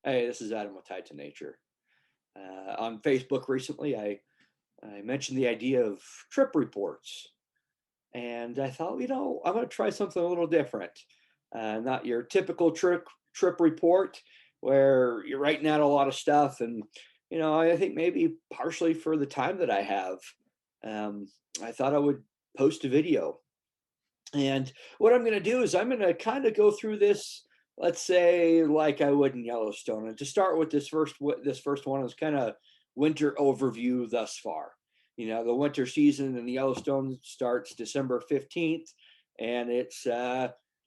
Hey, this is Adam with Tied to Nature. On Facebook recently, I mentioned the idea of trip reports, and I thought, I'm going to try something a little different. Not your typical trip report where you're writing out a lot of stuff, and I think maybe partially for the time that I have, um, I thought I would post a video. And what I'm going to do is I'm going to kind of go through this, let's say, like I would in Yellowstone. And to start with, this first one is kind of winter overview thus far. The winter season in the Yellowstone starts December 15th, and it's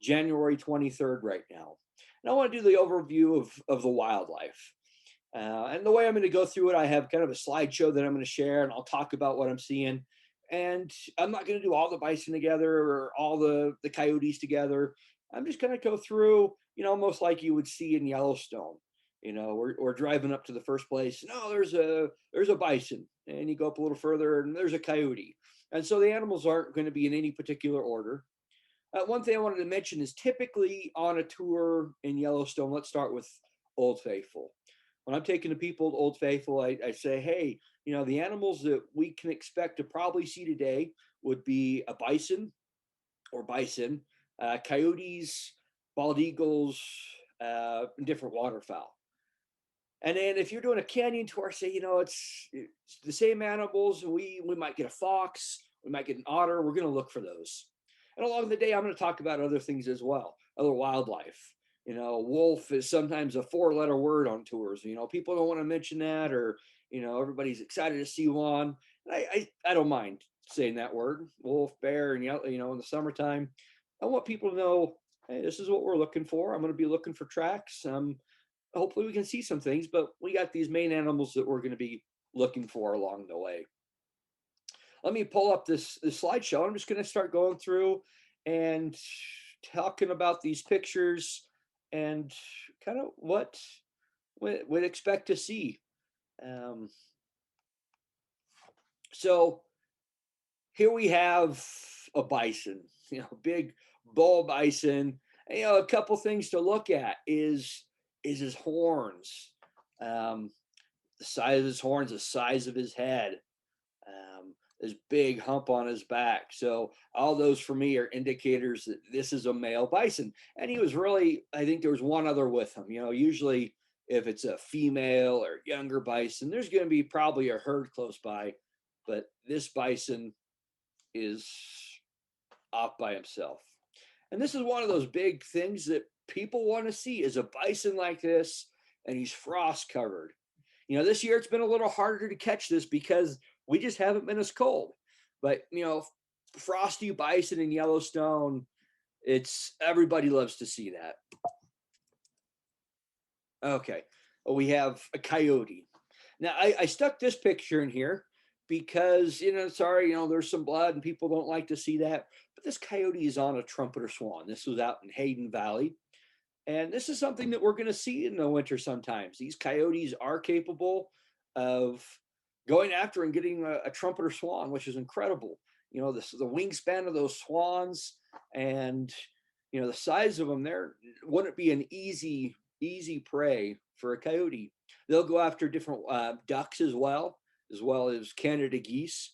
January 23rd right now. And I want to do the overview of the wildlife. And the way I'm going to go through it, I have kind of a slideshow that I'm going to share, and I'll talk about what I'm seeing. And I'm not going to do all the bison together or all the coyotes together. I'm just going to go through, almost like you would see in Yellowstone. We're driving up to the first place. No, there's a bison, and you go up a little further, and there's a coyote. And so the animals aren't going to be in any particular order. One thing I wanted to mention is typically on a tour in Yellowstone, let's start with Old Faithful. When I'm taking the people to Old Faithful, I say, hey, the animals that we can expect to probably see today would be a bison, coyotes, bald eagles, and different waterfowl. And then if you're doing a canyon tour, say, it's the same animals. We might get a fox, we might get an otter. We're going to look for those. And along the day, I'm going to talk about other things as well, other wildlife. Wolf is sometimes a four-letter word on tours. People don't want to mention that, or everybody's excited to see one. And I don't mind saying that word, wolf, bear, and in the summertime. I want people to know, hey, this is what we're looking for. I'm going to be looking for tracks. Hopefully we can see some things, but we got these main animals that we're going to be looking for along the way. Let me pull up this slideshow. I'm just going to start going through and talking about these pictures and kind of what we'd expect to see. Um, so here we have a bison, big bull bison. And, a couple things to look at is his horns. Um, the size of his horns, the size of his head, this big hump on his back. So all those for me are indicators that this is a male bison. And he was really, I think there was one other with him. Usually if it's a female or younger bison, there's going to be probably a herd close by. But this bison is off by himself. And this is one of those big things that people want to see is a bison like this, and he's frost covered. This year it's been a little harder to catch this because we just haven't been as cold. But frosty bison in Yellowstone, it's everybody loves to see that. Okay, well, we have a coyote. Now I stuck this picture in here because sorry, there's some blood and people don't like to see that. But this coyote is on a trumpeter swan. This was out in Hayden Valley. And this is something that we're going to see in the winter sometimes. These coyotes are capable of going after and getting a trumpeter swan, which is incredible. The wingspan of those swans and, the size of them there, wouldn't be an easy prey for a coyote. They'll go after different ducks as well as Canada geese.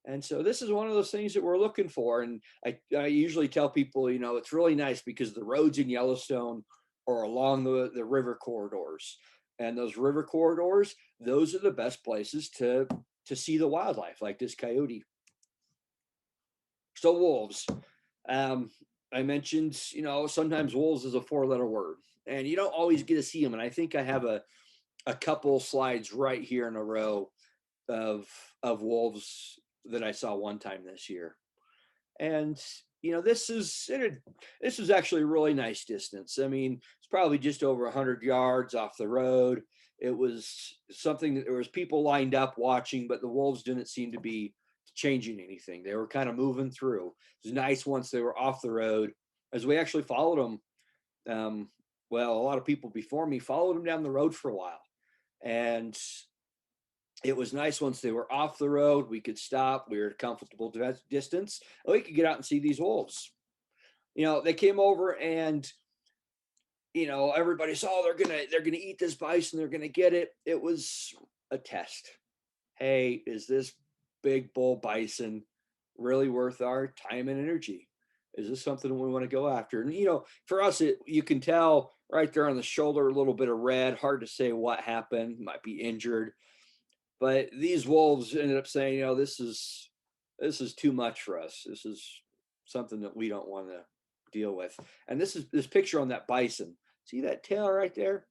And so this is one of those things that we're looking for. And I usually tell people, it's really nice because the roads in Yellowstone or along the river corridors. And those river corridors, those are the best places to see the wildlife like this coyote. So wolves. I mentioned, sometimes wolves is a four-letter word. And you don't always get to see them. And I think I have a couple slides right here in a row of wolves that I saw one time this year. And this is actually a really nice distance. I mean, it's probably just over 100 yards off the road. It was something that there was people lined up watching, but the wolves didn't seem to be changing anything. They were kind of moving through. It was nice once they were off the road, as we actually followed them. Well, a lot of people before me followed them down the road for a while, and it was nice once they were off the road. We could stop. We were at a comfortable distance, and we could get out and see these wolves. They came over, and everybody saw they're gonna eat this bison, they're gonna get it. It was a test. Hey, is this big bull bison really worth our time and energy? Is this something we want to go after? And for us, you can tell right there on the shoulder, a little bit of red. Hard to say what happened. Might be injured. But these wolves ended up saying, this is too much for us. This is something that we don't want to deal with. And this picture on that bison. See that tail right there?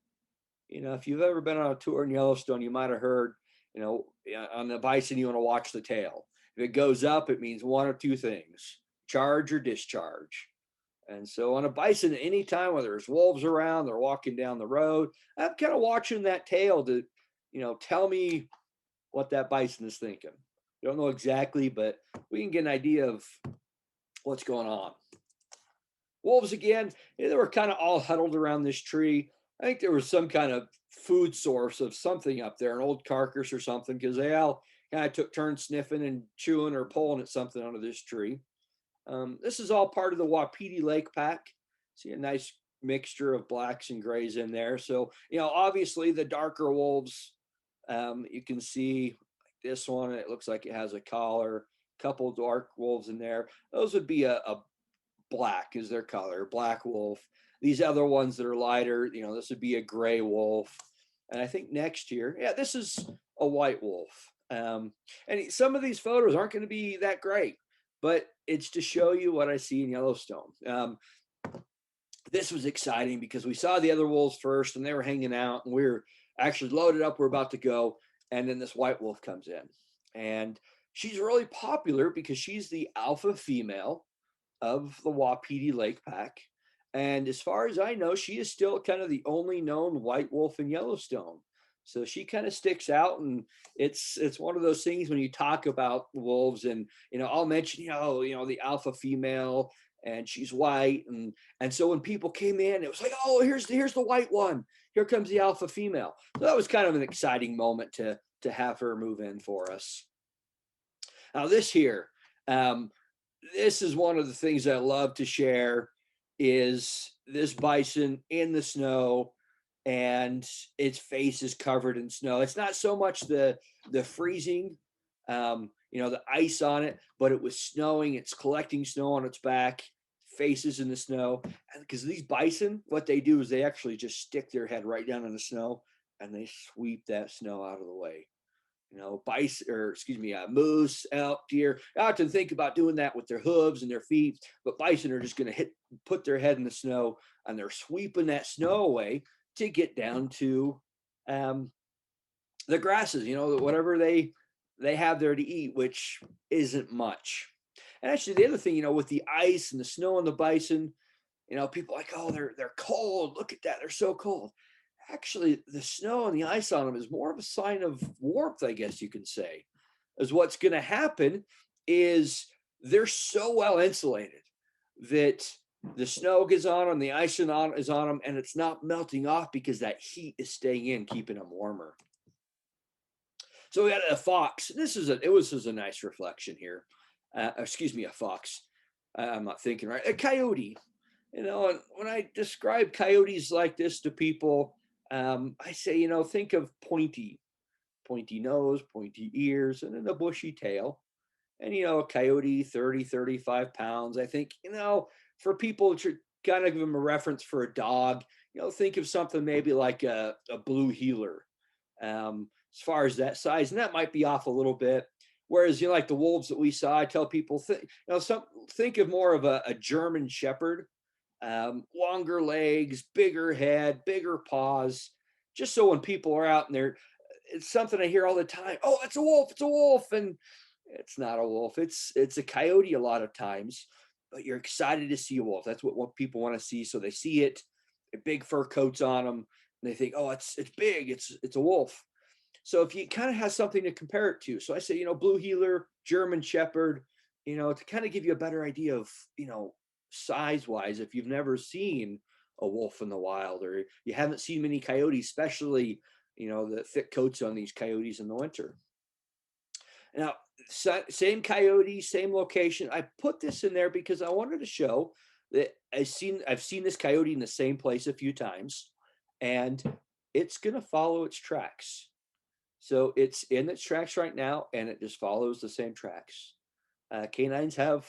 If you've ever been on a tour in Yellowstone, you might have heard, on the bison, you want to watch the tail. If it goes up, it means one or two things: charge or discharge. And so on a bison, anytime whether there's wolves around, they're walking down the road, I'm kind of watching that tail to, tell me what that bison is thinking. Don't know exactly, but we can get an idea of what's going on. Wolves again, they were kind of all huddled around this tree. I think there was some kind of food source of something up there, an old carcass or something, because they all kind of took turns sniffing and chewing or pulling at something under this tree. This is all part of the Wapiti Lake Pack. See a nice mixture of blacks and grays in there. So, obviously the darker wolves, you can see like this one, it looks like it has a collar, couple dark wolves in there. Those would be a black is their color, black wolf. These other ones that are lighter, this would be a gray wolf. And I think next year, yeah, this is a white wolf. And some of these photos aren't going to be that great, but it's to show you what I see in Yellowstone. This was exciting because we saw the other wolves first and they were hanging out and we were actually loaded up. We're about to go. And then this white wolf comes in and she's really popular because she's the alpha female of the Wapiti Lake Pack. And as far as I know, she is still kind of the only known white wolf in Yellowstone. So she kind of sticks out, and it's one of those things when you talk about wolves, and I'll mention the alpha female, and she's white, and so when people came in, it was like, oh, here's the white one, here comes the alpha female. So that was kind of an exciting moment to have her move in for us. Now this here, this is one of the things I love to share is this bison in the snow and its face is covered in snow. It's not so much the freezing, the ice on it, but it was snowing. It's collecting snow on its back, faces in the snow. Because these bison, what they do is they actually just stick their head right down in the snow and they sweep that snow out of the way. Bison, or excuse me, moose, elk, deer. I often think about doing that with their hooves and their feet, but bison are just going to put their head in the snow, and they're sweeping that snow away to get down to the grasses. Whatever they have there to eat, which isn't much. And actually, the other thing, with the ice and the snow on the bison, people are like, oh, they're cold. Look at that, they're so cold. Actually, the snow and the ice on them is more of a sign of warmth, I guess you can say. As what's going to happen is they're so well insulated that the snow gets on them, the ice is on them, and it's not melting off because that heat is staying in, keeping them warmer. So we got a fox. It was a nice reflection here. Excuse me, a fox. I'm not thinking right. A coyote. And when I describe coyotes like this to people, I say, think of pointy nose, pointy ears, and then a bushy tail. And, a coyote, 30, 35 pounds. I think, for people to kind of give them a reference for a dog, think of something maybe like a blue heeler as far as that size. And that might be off a little bit. Whereas, like the wolves that we saw, I tell people, think of more of a German shepherd. Longer legs, bigger head, bigger paws, just so when people are out and it's something I hear all the time. Oh, it's a wolf, it's a wolf. And it's not a wolf. It's a coyote a lot of times, but you're excited to see a wolf. That's what people want to see. So they see it, big fur coats on them, and they think, oh, it's big, it's a wolf. So if you kind of have something to compare it to, so I say, blue heeler, German shepherd, to kind of give you a better idea of, size wise, if you've never seen a wolf in the wild or you haven't seen many coyotes, especially the thick coats on these coyotes in the winter. Now, same coyote, same location. I put this in there because I wanted to show I've seen this coyote in the same place a few times, and it's gonna follow its tracks. So it's in its tracks right now, and it just follows the same tracks. Canines have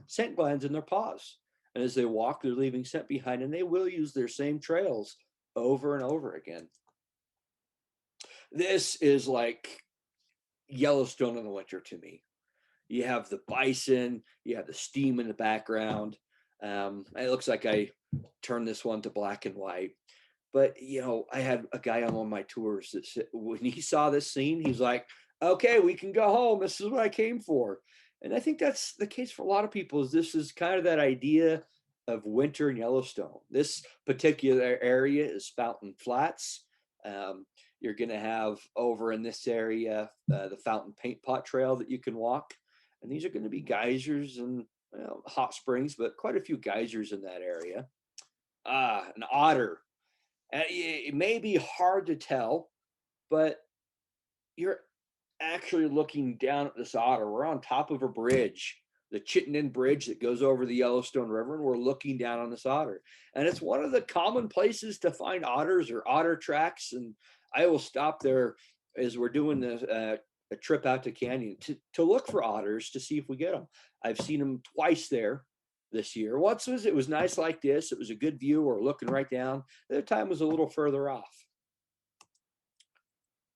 scent glands in their paws, and as they walk, they're leaving scent behind, and they will use their same trails over and over again. This is like Yellowstone in the winter to me. You have the bison, you have the steam in the background. It looks like I turned this one to black and white. But I had a guy on one of my tours that said, when he saw this scene, he's like, "Okay, we can go home. This is what I came for." And I think that's the case for a lot of people. Is this is kind of that idea of winter in Yellowstone. This particular area is Fountain Flats. You're going to have over in this area the Fountain Paint Pot Trail that you can walk, and these are going to be geysers and hot springs, but quite a few geysers in that area. An otter. It may be hard to tell, but you're actually looking down at this otter. We're on top of a bridge, the Chittenden Bridge that goes over the Yellowstone River, and we're looking down on this otter. And it's one of the common places to find otters or otter tracks. And I will stop there as we're doing a trip out to Canyon to look for otters to see if we get them. I've seen them twice there this year. Once it was nice like this. It was a good view. We're looking right down. The other time was a little further off.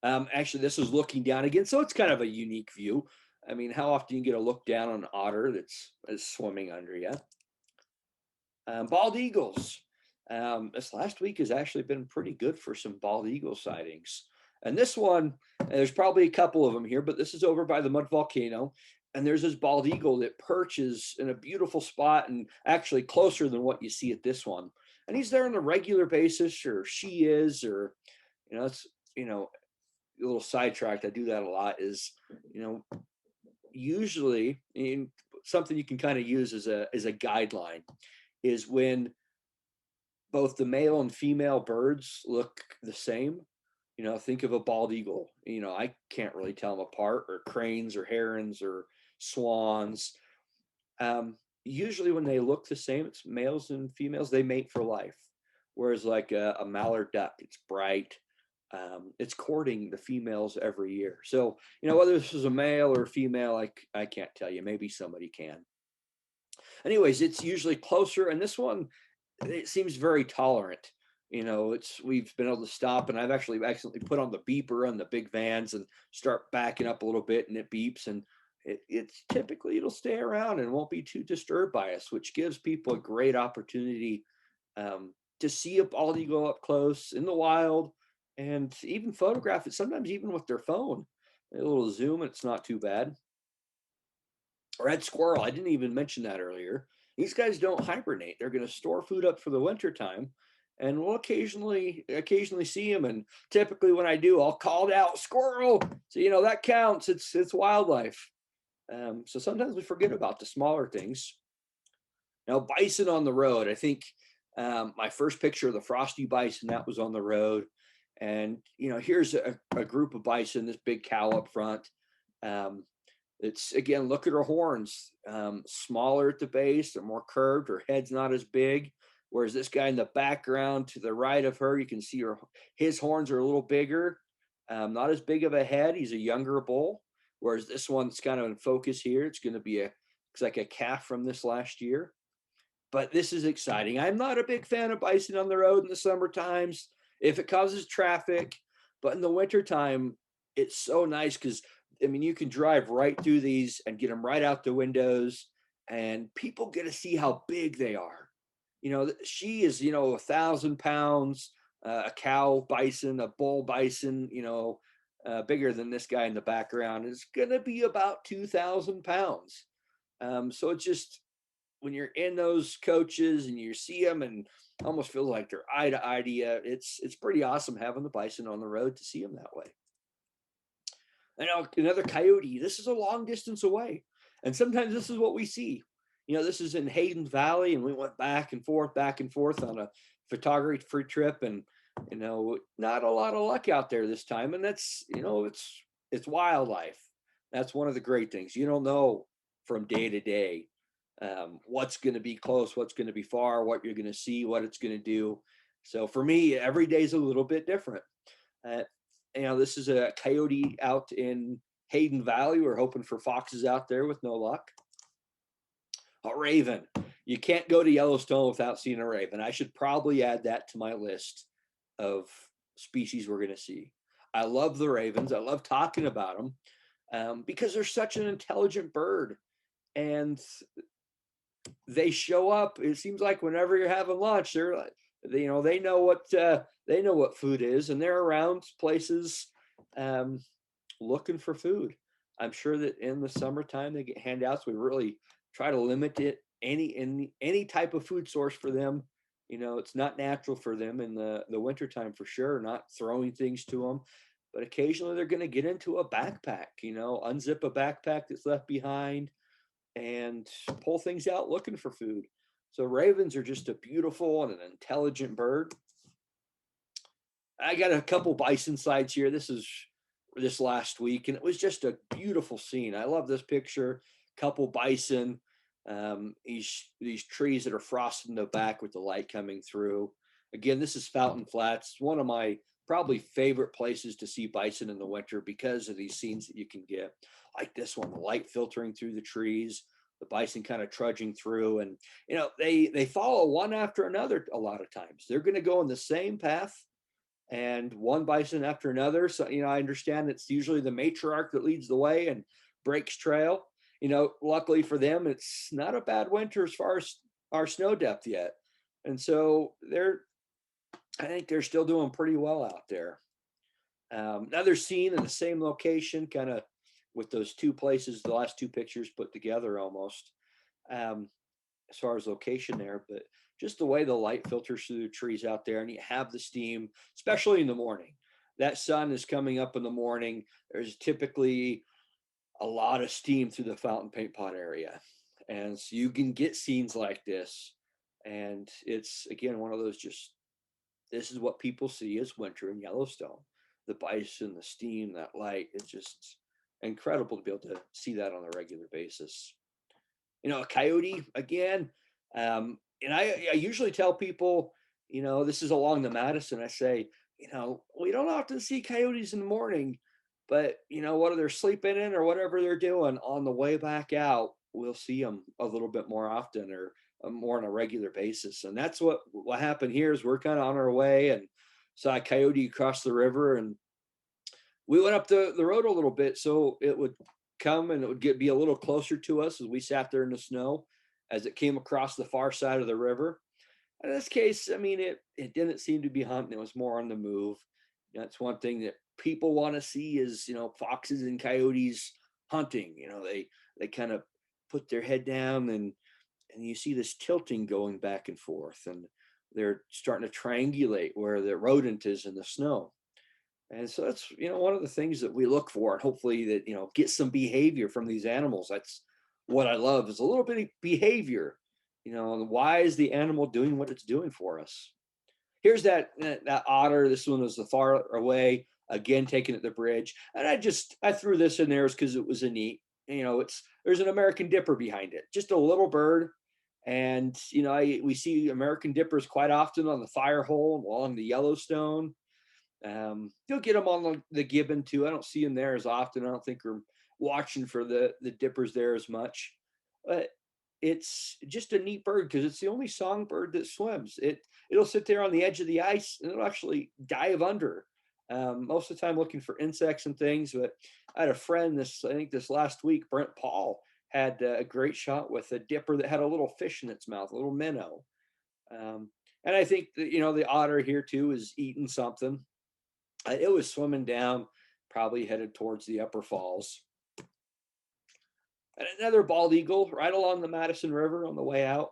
Actually, this is looking down again, so it's kind of a unique view. I mean, how often you get to look down on an otter that's swimming under you? Bald eagles. This last week has actually been pretty good for some bald eagle sightings. And this one, there's probably a couple of them here, but this is over by the Mud Volcano. And there's this bald eagle that perches in a beautiful spot and actually closer than what you see at this one. And he's there on a regular basis, or she is, or, it's, a little sidetracked. I do that a lot is, usually in something you can kind of use as a guideline is when both the male and female birds look the same. Think of a bald eagle. I can't really tell them apart, or cranes or herons or swans. Usually when they look the same, it's males and females, they mate for life. Whereas like a mallard duck, it's bright. It's courting the females every year. So, whether this is a male or a female, I can't tell you. Maybe somebody can. Anyways, it's usually closer. And this one, it seems very tolerant. We've been able to stop, and I've actually accidentally put on the beeper on the big vans and start backing up a little bit, and it beeps, and it's typically it'll stay around and won't be too disturbed by us, which gives people a great opportunity to see a bald eagle up close in the wild and even photograph it, sometimes even with their phone. A little zoom, it's not too bad. Red squirrel, I didn't even mention that earlier. These guys don't hibernate. They're going to store food up for the winter time, and we'll occasionally see them. And typically when I do, I'll call it out, squirrel. So that counts. It's wildlife. So sometimes we forget about the smaller things. Now, bison on the road. I think my first picture of the frosty bison, that was on the road. And here's a group of bison, this big cow up front. It's, again, look at her horns, smaller at the base, they're more curved, her head's not as big. Whereas this guy in the background to the right of her, you can see his horns are a little bigger, not as big of a head. He's a younger bull. Whereas this one's kind of in focus here. It's going to be looks like a calf from this last year. But this is exciting. I'm not a big fan of bison on the road in the summer times if it causes traffic, but in the wintertime, it's so nice because you can drive right through these and get them right out the windows, and people get to see how big they are. She is, 1,000 pounds, a cow bison, a bull bison, bigger than this guy in the background is going to be about 2,000 pounds. So it's just, when you're in those coaches and you see them and almost feel like they're eye to eye to you, it's pretty awesome having the bison on the road to see them that way. And another coyote, this is a long distance away. And sometimes this is what we see. This is in Hayden Valley, and we went back and forth on a photography trip, and not a lot of luck out there this time. And that's, it's wildlife. That's one of the great things. You don't know from day to day what's going to be close, what's going to be far, what you're going to see, what it's going to do. So for me, every day is a little bit different. Uh, this is a coyote out in Hayden Valley. We're hoping for foxes out there with no luck. A raven. You can't go to Yellowstone without seeing a raven. I should probably add that to my list of species we're going to see. I love the ravens. I love talking about them because they're such an intelligent bird. And they show up. It seems like whenever you're having lunch, they're like, they know what food is, and they're around places looking for food. I'm sure that in the summertime they get handouts. We really try to limit it any type of food source for them. It's not natural for them in the wintertime for sure, not throwing things to them. But occasionally they're going to get into a backpack, unzip a backpack that's left behind and pull things out looking for food. So ravens are just a beautiful and an intelligent bird. I got a couple bison sights here. This is this last week, and it was just a beautiful scene. I love this picture. Couple bison, these trees that are frosted in the back with the light coming through. Again, this is Fountain Flats. It's one of my probably favorite places to see bison in the winter because of these scenes that you can get. Like this one, the light filtering through the trees, the bison kind of trudging through, and they follow one after another. A lot of times they're going to go in the same path and one bison after another. So, I understand it's usually the matriarch that leads the way and breaks trail. Luckily for them, it's not a bad winter as far as our snow depth yet. And so I think they're still doing pretty well out there. Another scene in the same location, kind of with those two places, the last two pictures put together almost, as far as location there, but just the way the light filters through the trees out there, and you have the steam, especially in the morning. That sun is coming up in the morning. There's typically a lot of steam through the fountain paint pot area. And so you can get scenes like this. And it's, again, one of those this is what people see as winter in Yellowstone. The bison, the steam, that light, it's just incredible to be able to see that on a regular basis. A coyote, again, and I usually tell people, this is along the Madison. I say, we don't often see coyotes in the morning, but whether they're sleeping in or whatever they're doing on the way back out, we'll see them a little bit more often or more on a regular basis. And that's what happened here is we're kind of on our way and saw a coyote across the river, and we went up the road a little bit so it would come and it would be a little closer to us as we sat there in the snow as it came across the far side of the river. In this case, I mean, it didn't seem to be hunting. It was more on the move. That's one thing that people want to see is, foxes and coyotes hunting. They kind of put their head down and you see this tilting going back and forth, and they're starting to triangulate where the rodent is in the snow. And so that's, one of the things that we look for, and hopefully that, get some behavior from these animals. That's what I love is a little bit of behavior, why is the animal doing what it's doing for us? Here's that otter. This one was the far away, again, taken at the bridge. And I threw this in there because it was a neat, there's an American dipper behind it, just a little bird. And, we see American dippers quite often on the fire hole along the Yellowstone. You'll get them on the gibbon too. I don't see them there as often. I don't think we're watching for the dippers there as much, but it's just a neat bird because it's the only songbird that swims. It'll sit there on the edge of the ice and it'll actually dive under. Most of the time looking for insects and things. But I had a friend I think this last week, Brent Paul, had a great shot with a dipper that had a little fish in its mouth, a little minnow. And I think that, the otter here too is eating something. It was swimming down, probably headed towards the upper falls. And another bald eagle right along the Madison River on the way out.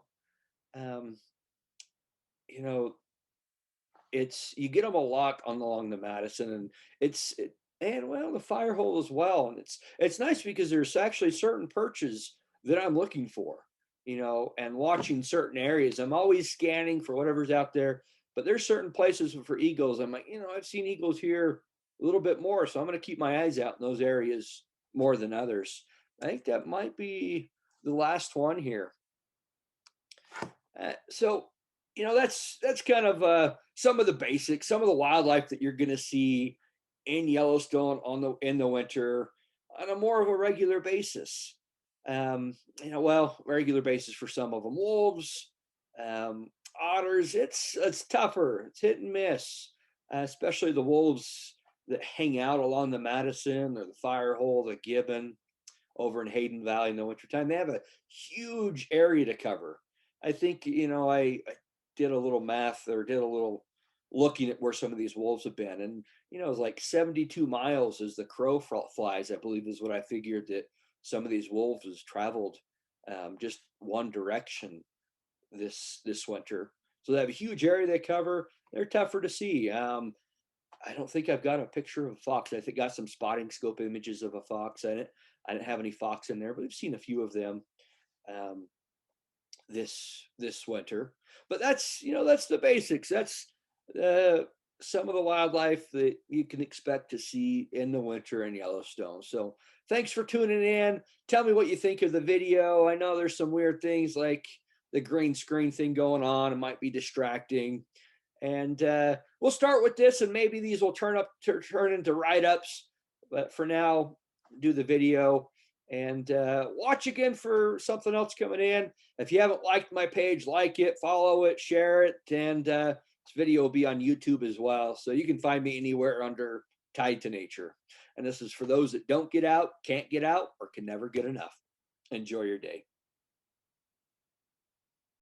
You get them a lot along the Madison, and the fire hole as well. And it's nice because there's actually certain perches that I'm looking for, and watching certain areas. I'm always scanning for whatever's out there. But there's certain places for eagles. I'm like, I've seen eagles here a little bit more, so I'm going to keep my eyes out in those areas more than others. I think that might be the last one here. So, that's kind of some of the basics, some of the wildlife that you're going to see in Yellowstone in the winter on a more of a regular basis. Well, regular basis for some of them. Wolves, um, otters. It's tougher. It's hit and miss, especially the wolves that hang out along the Madison or the Firehole, the Gibbon over in Hayden Valley in the wintertime. They have a huge area to cover. I think, I did a little math or did a little looking at where some of these wolves have been. And, it's like 72 miles as the crow flies, I believe is what I figured that some of these wolves has traveled just one direction this winter. So they have a huge area they cover. They're tougher to see. I don't think I've got a picture of a fox. I think got some spotting scope images of a fox in it. I didn't have any fox in there, but I've seen a few of them um, this winter. But that's the basics. That's uh, some of the wildlife that you can expect to see in the winter in Yellowstone. So thanks for tuning in. Tell me what you think of the video. I know there's some weird things like the green screen thing going on. It might be distracting. And we'll start with this, and maybe these will turn into write-ups. But for now, do the video and watch again for something else coming in. If you haven't liked my page, like it, follow it, share it, and this video will be on YouTube as well. So you can find me anywhere under Tied to Nature. And this is for those that don't get out, can't get out, or can never get enough. Enjoy your day.